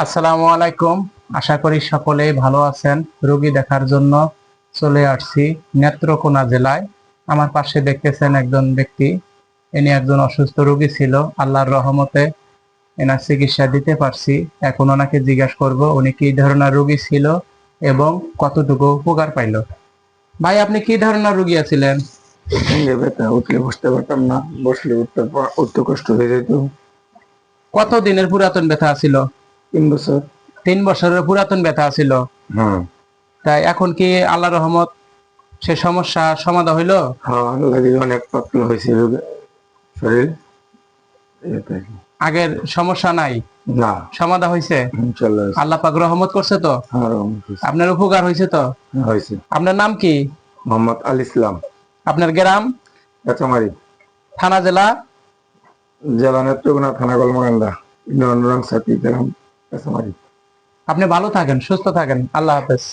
আসসালামু আলাইকুম। আশা করি সকলেই ভালো আছেন। রোগী দেখার জন্য চলে আসছি নেত্রকোনা জেলায়। আমার পাশে দেখতেছেন একজন ব্যক্তি, ইনি একজন অসুস্থ রোগী ছিল। আল্লাহর রহমতে এনার চিকিৎসা দিতে পারছি। এখন ওনাকে জিজ্ঞাসা করব উনি কি ধরনের রোগী ছিল এবং কতটুকু উপকার পাইল। ভাই, আপনি কি ধরনের রোগী আছিলেন? সঙ্গে ব্যথা, উঠলে বসতে পারতাম না, বসলে উঠতে কষ্ট হয়ে যেত। কত দিনের পুরাতন ব্যথা ছিল? 3 বছর। 3 বছরের পুরাতন ব্যথা ছিল। হ্যাঁ। তাই এখন কি আল্লাহর রহমত সে সমস্যা সমাধান হইলো? হ্যাঁ, আল্লাহ দিয়ে অনেক পাতলা হয়েছে শরীর। এটাই। আগের সমস্যা নাই, না। সমাধান হয়েছে? ইনশাল্লাহ। আল্লাহ পাক রহমত করছে তো? হ্যাঁ, রহমত হয়েছে। আপনার উপকার হয়েছে তো? হয়েছে। আপনার নাম কি? মোহাম্মদ আল ইসলাম। আপনার গ্রাম? কাঁচামারি। থানা, জেলা? জেলা নেত্রকোনা, থানা কলমাকান্দা, ইউনিয়ন রংসাতি, গ্রাম কাঁচামারি। আপনি ভালো থাকেন, সুস্থ থাকেন। আল্লাহ হাফেজ।